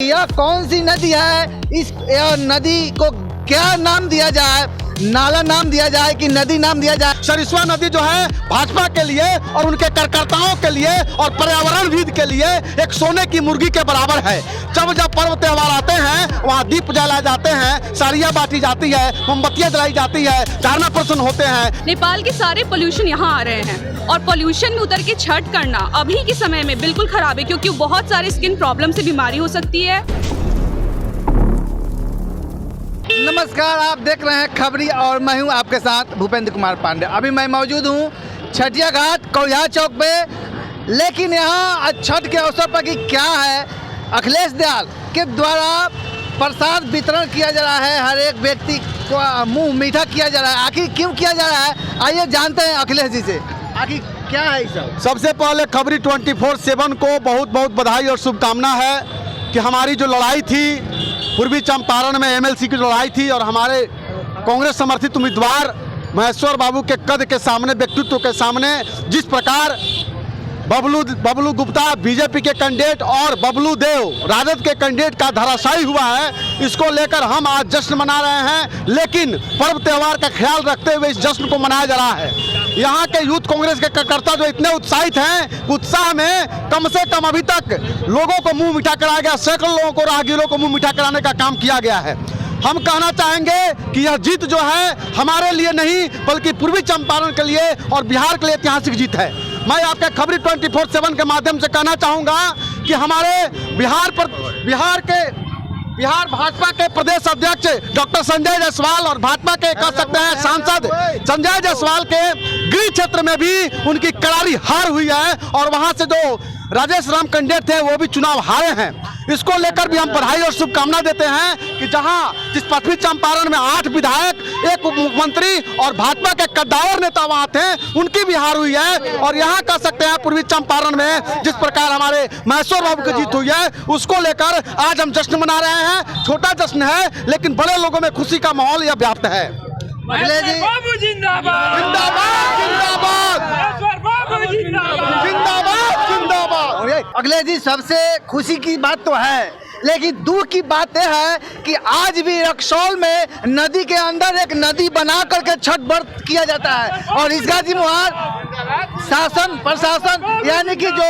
यह कौन सी नदी है? इस नदी को क्या नाम दिया जाए? नाला नाम दिया जाए कि नदी नाम दिया जाए? सरिस्वा नदी जो है भाजपा के लिए और उनके कार्यकर्ताओं के लिए और पर्यावरणविद के लिए एक सोने की मुर्गी के बराबर है। जब जब पर्व त्योहार आते हैं वहाँ दीप जलाए जाते हैं, साड़ियाँ बांटी जाती है, मोमबत्तियाँ जलाई जाती है, धारणा प्रदर्शन होते हैं। नेपाल के सारे पोल्यूशन यहाँ आ रहे हैं और पोल्यूशन में उतर के छठ करना अभी के समय में बिल्कुल खराब है, क्योंकि बहुत सारे स्किन प्रॉब्लम से बीमारी हो सकती है। नमस्कार, आप देख रहे हैं खबरी और मैं हूं आपके साथ भूपेंद्र कुमार पांडे। अभी मैं मौजूद हूं छठिया घाट कौया चौक पे, लेकिन यहाँ छठ के अवसर पर कि क्या है, अखिलेश दयाल के द्वारा प्रसाद वितरण किया जा रहा है, हर एक व्यक्ति को मुंह मीठा किया जा रहा है। आखिर क्यों किया जा रहा है, आइए जानते हैं अखिलेश जी से, आखिर क्या है ये सब। सबसे पहले खबरी 24/7 को बहुत बहुत बधाई और शुभकामना है कि हमारी जो लड़ाई थी पूर्वी चंपारण में एमएलसी की लड़ाई थी और हमारे कांग्रेस समर्थित उम्मीदवार महेश्वर बाबू के कद के सामने, व्यक्तित्व के सामने जिस प्रकार बबलू गुप्ता बीजेपी के कैंडिडेट और बबलू देव राजद के कैंडिडेट का धराशायी हुआ है, इसको लेकर हम आज जश्न मना रहे हैं। लेकिन पर्व त्यौहार का ख्याल रखते हुए इस जश्न को मनाया जा रहा है। यहाँ के यूथ कांग्रेस के कार्यकर्ता जो इतने उत्साहित हैं, उत्साह में कम से कम अभी तक लोगों को मुंह मीठा कराया गया, सैकड़ों लोगों को, राहगीरों को मुंह मीठा कराने का काम किया गया है। हम कहना चाहेंगे कि यह जीत जो है हमारे लिए नहीं बल्कि पूर्वी चंपारण के लिए और बिहार के लिए ऐतिहासिक जीत है। मैं आपके खबरी 24/7 के माध्यम से कहना चाहूँगा कि हमारे बिहार भाजपा के प्रदेश अध्यक्ष डॉक्टर संजय जायसवाल और भाजपा के कह सकते हैं सांसद संजय जायसवाल के गृह क्षेत्र में भी उनकी करारी हार हुई है और वहां से जो राजेश राम कैंडिडेट थे वो भी चुनाव हारे हैं। इसको लेकर भी हम बधाई और शुभकामना देते हैं कि जहां जिस पश्चिमी चंपारण में 8 विधायक, 1 उप मुख्यमंत्री और भाजपा के कद्दावर नेता वहां थे, उनकी भी हार हुई है। और यहाँ कह सकते हैं पूर्वी चंपारण में जिस प्रकार हमारे महेश्वर बाबू की जीत हुई है, उसको लेकर आज हम जश्न मना रहे हैं। छोटा जश्न है लेकिन बड़े लोगों में खुशी का माहौल यह व्याप्त है। अखिलेश जी जिंदाबाद जिंदाबाद जिंदाबाद जिंदाबाद। अखिलेश जी, सबसे खुशी की बात तो है, लेकिन दुख की बात यह है कि आज भी रक्सौल में नदी के अंदर एक नदी बना करके छठ व्रत किया जाता है और इसका जिम्मेवार शासन प्रशासन यानी कि जो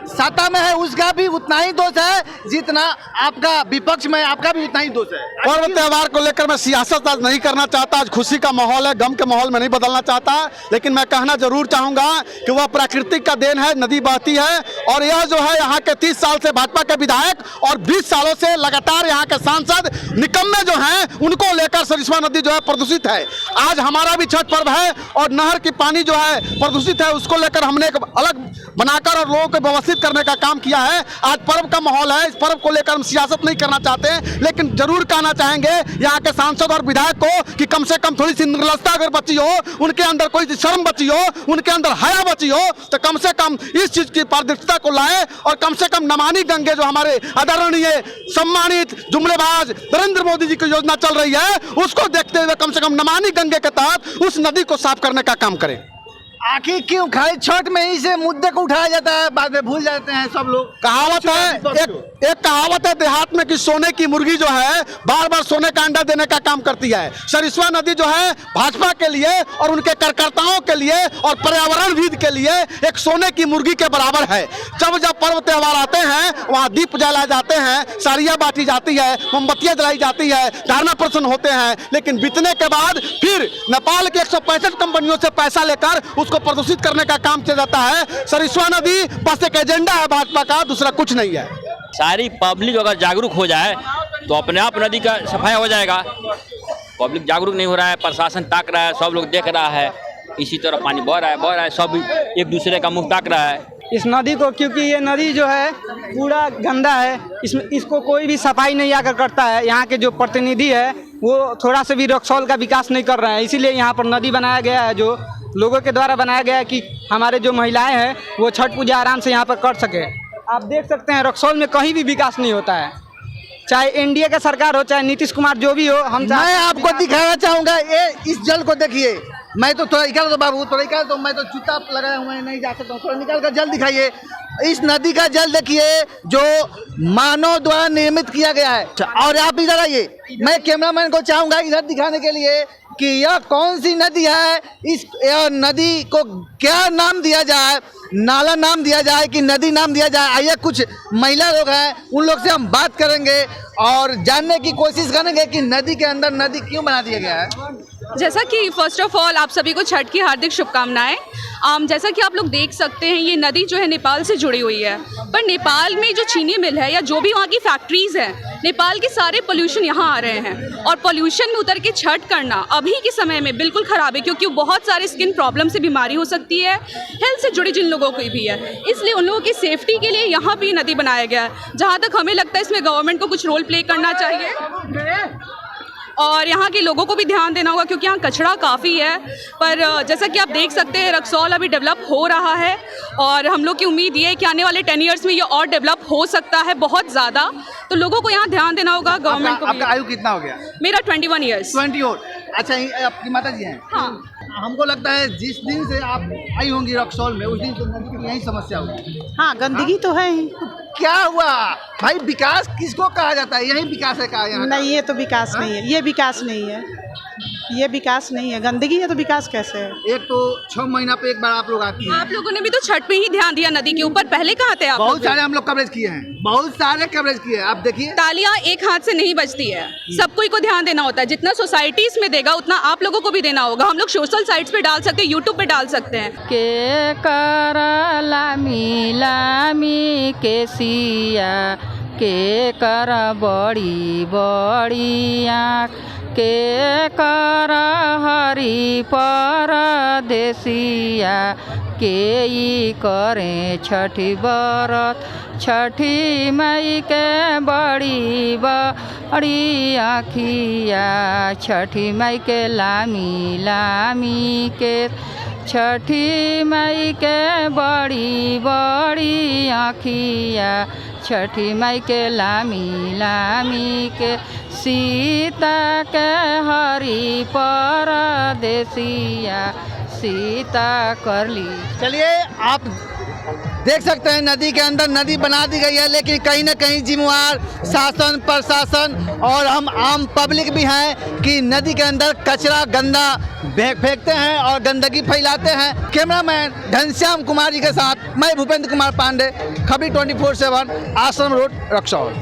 सत्ता में है उसका भी उतना ही दोष है जितना आपका विपक्ष में आपका भी उतना ही दोष है। पर्व त्यौहार को लेकर मैं सियासत आज नहीं करना चाहता, आज खुशी का माहौल है, गम के माहौल में नहीं बदलना चाहता, लेकिन मैं कहना जरूर चाहूंगा कि वह प्राकृतिक का देन है, नदी बहती है और यह जो है यहाँ के 30 साल से भाजपा के विधायक और 20 सालों से लगातार यहाँ के सांसद निकम्मे जो हैं उनको लेकर सरिस्वा नदी जो है प्रदूषित है। आज हमारा भी छठ पर्व है और नहर की पानी जो है प्रदूषित है, उसको लेकर हमने एक अलग बनाकर और लोगों को व्यवस्थित करने का काम किया है। आज पर्व का माहौल है, इस पर्व को लेकर हम सियासत नहीं करना चाहते, लेकिन जरूर कहना चाहेंगे यहाँ के सांसद और विधायक को कि कम से कम थोड़ी सी निर्लजता अगर बची हो, उनके अंदर कोई शर्म बची हो, उनके अंदर हया बची हो, तो कम से कम इस चीज की पारदर्शिता को लाए और कम से कम नमामि गंगे जो हमारे आदरणीय सम्मानित जुमलेबाज नरेंद्र मोदी जी की योजना चल रही है, उसको देखते हुए कम से कम नमामि गंगे के तहत उस नदी को साफ करने का काम करें। आखिर क्यों खाली छठ में ही से मुद्दे को उठाया जाता है, बाद में भूल जाते हैं सब लोग। कहावत है, एक कहावत है देहात में कि सोने की मुर्गी जो है बार बार सोने का अंडा देने का काम करती है। सरिस्वा नदी जो है भाजपा के लिए और उनके कार्यकर्ताओं के लिए और पर्यावरणविद के लिए एक सोने की मुर्गी के बराबर है। जब जब पर्व त्योहार आते हैं वहाँ दीप जलाए जाते हैं, साड़ियाँ बांटी जाती है, मोमबत्तियाँ जलाई जाती है, धारणा प्रदर्शन होते हैं, लेकिन बीतने के बाद फिर नेपाल की 165 कंपनियों से पैसा लेकर उसको प्रदूषित करने का काम किया जाता है। सरिस्वा नदी बस एक एजेंडा है भाजपा का, दूसरा कुछ नहीं है। सारी पब्लिक अगर जागरूक हो जाए तो अपने आप नदी का सफाई हो जाएगा। पब्लिक जागरूक नहीं हो रहा है, प्रशासन ताक रहा है, सब लोग देख रहा है, इसी तरह पानी बह रहा है, सब एक दूसरे का मुंह ताक रहा है इस नदी को, क्योंकि ये नदी जो है पूरा गंदा है, इसको कोई भी सफाई नहीं आकर करता है। यहाँ के जो प्रतिनिधि है वो थोड़ा सा भी रक्सौल का विकास नहीं कर रहे हैं, इसीलिए यहाँ पर नदी बनाया गया है, जो लोगों के द्वारा बनाया गया है कि हमारे जो महिलाएं हैं वो छठ पूजा आराम से यहाँ पर कर सके। आप देख सकते हैं रक्सौल में कहीं भी विकास नहीं होता है, चाहे एनडीए का सरकार हो चाहे नीतीश कुमार जो भी हो। मैं आपको दिखाना चाहूँगा, ये इस जल को देखिए, मैं तो थोड़ा निकाल दो बाबू, थोड़ा निकाल दो, मैं तो चुपचाप लगाया हुआ है, नहीं जा सकता हूँ, थोड़ा निकाल कर जल दिखाइए। इस नदी का जल देखिए जो मानव द्वारा निर्मित किया गया है। और आप इधर आइए, मैं कैमरामैन को चाहूंगा इधर दिखाने के लिए कि यह कौन सी नदी है, यह नदी को क्या नाम दिया जाए, नाला नाम दिया जाए कि नदी नाम दिया जाए। आइए कुछ महिला लोग हैं, उन लोग से हम बात करेंगे और जानने की कोशिश करेंगे कि नदी के अंदर नदी क्यों बना दिया गया है। जैसा कि फर्स्ट ऑफ ऑल आप सभी को छठ की हार्दिक शुभकामनाएं। जैसा कि आप लोग देख सकते हैं ये नदी जो है नेपाल से जुड़ी हुई है, पर नेपाल में जो चीनी मिल है या जो भी वहाँ की फैक्ट्रीज़ हैं, नेपाल के सारे पोल्यूशन यहाँ आ रहे हैं और पोल्यूशन में उतर के छठ करना अभी के समय में बिल्कुल ख़राब है, क्योंकि बहुत सारे स्किन प्रॉब्लम से बीमारी हो सकती है, हेल्थ से जुड़ी जिन लोगों को भी है। इसलिए उन लोगों की सेफ्टी के लिए यहाँ भी नदी बनाया गया है। जहाँ तक हमें लगता है इसमें गवर्नमेंट को कुछ रोल प्ले करना चाहिए और यहाँ के लोगों को भी ध्यान देना होगा, क्योंकि यहाँ कचरा काफ़ी है। पर जैसा कि आप देख सकते हैं रक्सौल अभी डेवलप हो रहा है और हम लोग की उम्मीद ये है कि आने वाले 10 ईयर्स में ये और डेवलप हो सकता है बहुत ज़्यादा। तो लोगों को यहाँ ध्यान देना होगा, गवर्नमेंट को भी। आपका आयु कितना हो गया? मेरा 21 ईयर्स। 20 और अच्छा, आपकी माता जी हैं? हाँ। हमको लगता है जिस दिन से आप आई होंगी रक्सौल में उस दिन से नदी की यही समस्या होगी। हाँ, गंदगी तो है ही। क्या हुआ भाई? विकास किसको कहा जाता है? यही विकास है कहा यहाँ? नहीं, ये तो विकास नहीं है, ये विकास नहीं है, ये विकास नहीं है। गंदगी है तो विकास कैसे है? एक तो 6 महीना पे एक बार आप लोग आती हैं। आप लोगों ने भी तो छठ पे ही ध्यान दिया नदी के ऊपर, पहले कहाँ थे आप? बहुत सारे हम लोग कवरेज किए हैं, बहुत सारे कवरेज किए हैं। आप देखिए तालियां एक हाथ से नहीं बजती है, सबको को ध्यान देना होता है। जितना सोसाइटीज में देगा उतना आप लोगों को भी देना होगा। हम लोग सोशल साइट्स पे डाल सकते हैं, यूट्यूब पे डाल सकते हैं। के कर लामी लामी के सिया के कर बड़ी बड़ी आँख के कर हरी परदेसिया के ई करे छठी बरत छठी मई के बड़ी बड़ी आँखिया छठी मई के लामी लामी के छठी मई के बड़ी बड़ी आँखिया छठी मई के लामी लामी के सीता के हरी परदेसिया सीता कर ली। चलिए आप देख सकते हैं नदी के अंदर नदी बना दी गई है, लेकिन कहीं ना कहीं जिम्मेवार शासन प्रशासन और हम आम पब्लिक भी हैं कि नदी के अंदर कचरा गंदा फेंकते हैं और गंदगी फैलाते हैं। कैमरामैन घनश्याम कुमार जी के साथ मैं भूपेंद्र कुमार पांडे, खबरी 24/7, आश्रम रोड, रक्सौल।